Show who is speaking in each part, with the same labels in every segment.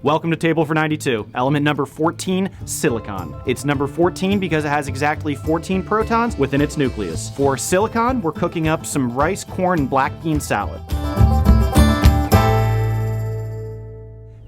Speaker 1: Welcome to Table for 92. Element number 14, silicon. It's number 14 because it has exactly 14 protons within its nucleus. For silicon, we're cooking up some rice, corn, and black bean salad.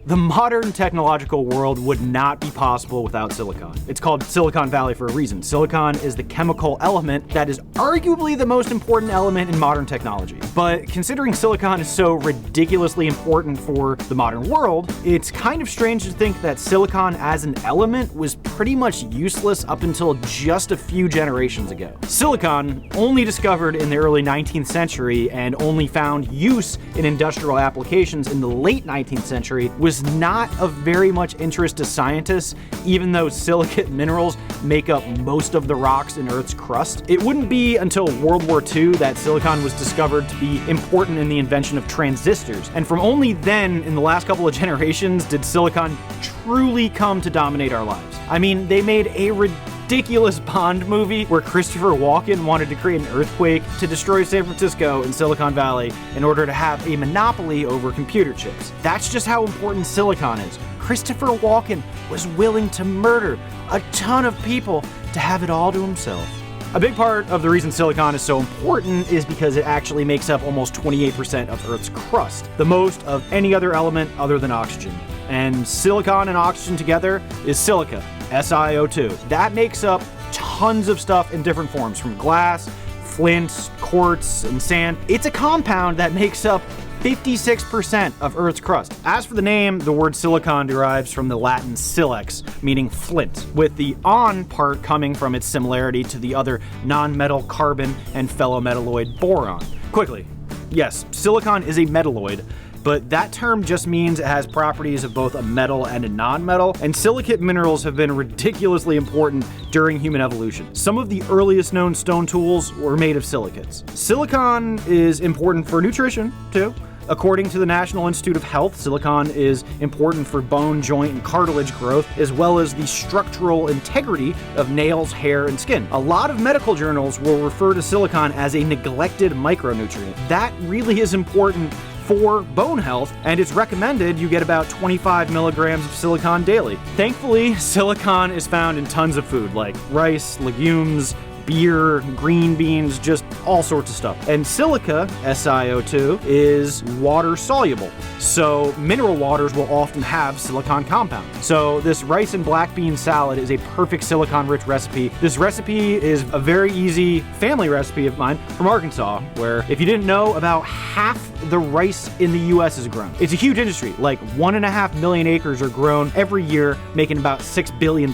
Speaker 1: The modern technological world would not be possible without silicon. It's called Silicon Valley for a reason. Silicon is the chemical element that is arguably the most important element in modern technology. But considering silicon is so ridiculously important for the modern world, it's kind of strange to think that silicon as an element was pretty much useless up until just a few generations ago. Silicon, only discovered in the early 19th century and only found use in industrial applications in the late 19th century, was not of very much interest to scientists, even though silicate minerals make up most of the rocks in Earth's crust. It wouldn't be until World War II that silicon was discovered to be important in the invention of transistors, and from only then, in the last couple of generations, did silicon truly come to dominate our lives. I mean, they made a ridiculous Bond movie where Christopher Walken wanted to create an earthquake to destroy San Francisco and Silicon Valley in order to have a monopoly over computer chips. That's just how important silicon is. Christopher Walken was willing to murder a ton of people to have it all to himself. A big part of the reason silicon is so important is because it actually makes up almost 28% of Earth's crust, the most of any other element other than oxygen. And silicon and oxygen together is silica, SiO2. That makes up tons of stuff in different forms, from glass, flint, quartz, and sand. It's a compound that makes up 56% of Earth's crust. As for the name, the word silicon derives from the Latin silex, meaning flint, with the on part coming from its similarity to the other non-metal carbon and fellow metalloid boron. Quickly, yes, silicon is a metalloid, but that term just means it has properties of both a metal and a non-metal, and silicate minerals have been ridiculously important during human evolution. Some of the earliest known stone tools were made of silicates. Silicon is important for nutrition, too. According to the National Institute of Health, silicon is important for bone, joint, and cartilage growth, as well as the structural integrity of nails, hair, and skin. A lot of medical journals will refer to silicon as a neglected micronutrient. That really is important for bone health, and it's recommended you get about 25 milligrams of silicon daily. Thankfully, silicon is found in tons of food, like rice, legumes, beer, green beans, just all sorts of stuff. And silica, SiO2, is water soluble. So mineral waters will often have silicon compounds. So this rice and black bean salad is a perfect silicon-rich recipe. This recipe is a very easy family recipe of mine from Arkansas, where, if you didn't know, about half the rice in the US is grown. It's a huge industry. Like 1.5 million acres are grown every year, making about $6 billion.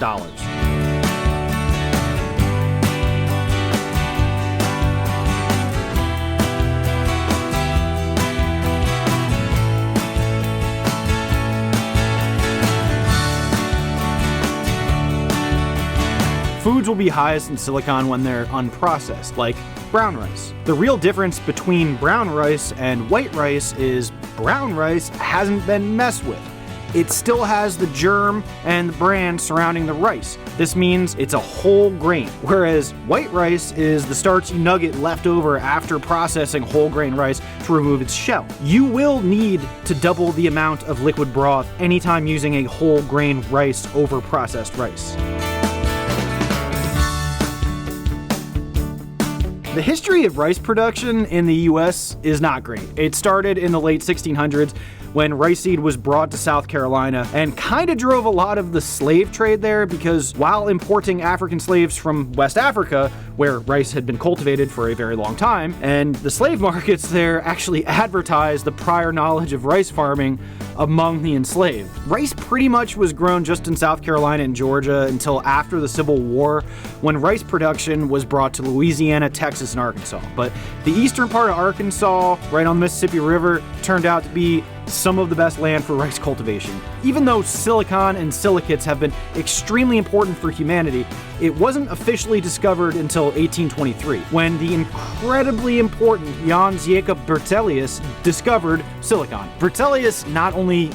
Speaker 1: Foods will be highest in silicon when they're unprocessed, like brown rice. The real difference between brown rice and white rice is brown rice hasn't been messed with. It still has the germ and the bran surrounding the rice. This means it's a whole grain, whereas white rice is the starchy nugget left over after processing whole grain rice to remove its shell. You will need to double the amount of liquid broth anytime using a whole grain rice over processed rice. The history of rice production in the US is not great. It started in the late 1600s when rice seed was brought to South Carolina and kind of drove a lot of the slave trade there, because while importing African slaves from West Africa, where rice had been cultivated for a very long time, and the slave markets there actually advertised the prior knowledge of rice farming among the enslaved. Rice pretty much was grown just in South Carolina and Georgia until after the Civil War, when rice production was brought to Louisiana, Texas, and Arkansas. But the eastern part of Arkansas, right on the Mississippi River, turned out to be some of the best land for rice cultivation. Even though silicon and silicates have been extremely important for humanity, it wasn't officially discovered until 1823, when the incredibly important Jöns Jacob Berzelius discovered silicon. Berzelius not only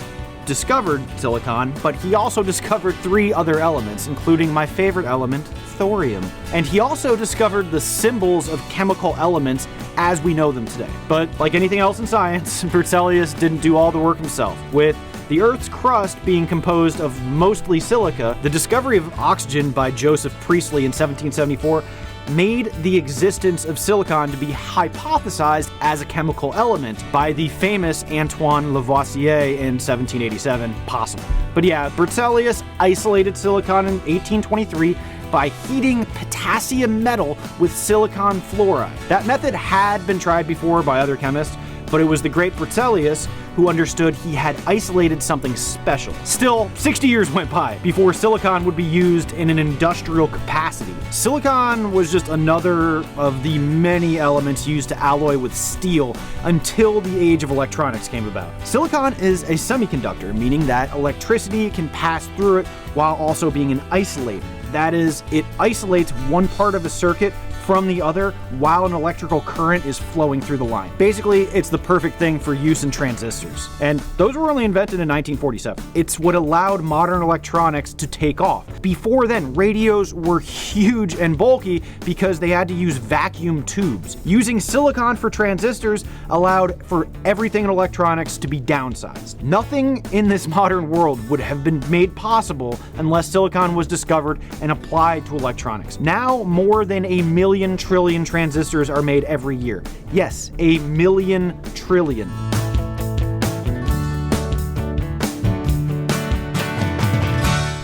Speaker 1: discovered silicon, but he also discovered 3 other elements, including my favorite element, thorium. And he also discovered the symbols of chemical elements as we know them today. But like anything else in science, Berzelius didn't do all the work himself. With The Earth's crust being composed of mostly silica, the discovery of oxygen by Joseph Priestley in 1774 made the existence of silicon to be hypothesized as a chemical element by the famous Antoine Lavoisier in 1787 possible. But yeah, Berzelius isolated silicon in 1823 by heating potassium metal with silicon fluoride. That method had been tried before by other chemists, but it was the great Berzelius who understood he had isolated something special. Still, 60 years went by before silicon would be used in an industrial capacity. Silicon was just another of the many elements used to alloy with steel until the age of electronics came about. Silicon is a semiconductor, meaning that electricity can pass through it while also being an isolator. That is, it isolates one part of a circuit from the other while an electrical current is flowing through the line. Basically, it's the perfect thing for use in transistors. And those were only invented in 1947. It's what allowed modern electronics to take off. Before then, radios were huge and bulky because they had to use vacuum tubes. Using silicon for transistors allowed for everything in electronics to be downsized. Nothing in this modern world would have been made possible unless silicon was discovered and applied to electronics. Now, more than 1,000,000 trillion transistors are made every year. Yes, 1,000,000 trillion.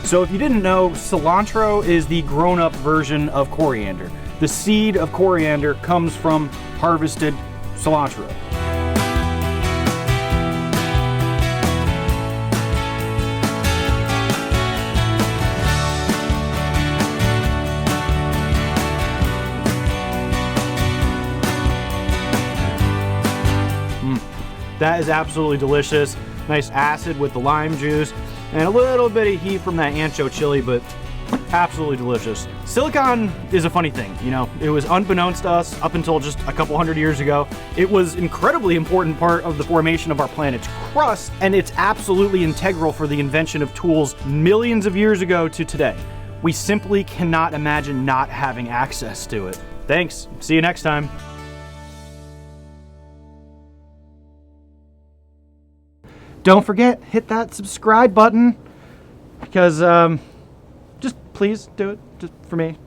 Speaker 1: So if you didn't know, cilantro is the grown-up version of coriander. The seed of coriander comes from harvested cilantro. That is absolutely delicious. Nice acid with the lime juice and a little bit of heat from that ancho chili, but absolutely delicious. Silicon is a funny thing, you know. It was unbeknownst to us up until just a couple hundred years ago. It was incredibly important part of the formation of our planet's crust, and it's absolutely integral for the invention of tools millions of years ago to today. We simply cannot imagine not having access to it. Thanks. See you next time. Don't forget, hit that subscribe button, because just please do it, just for me.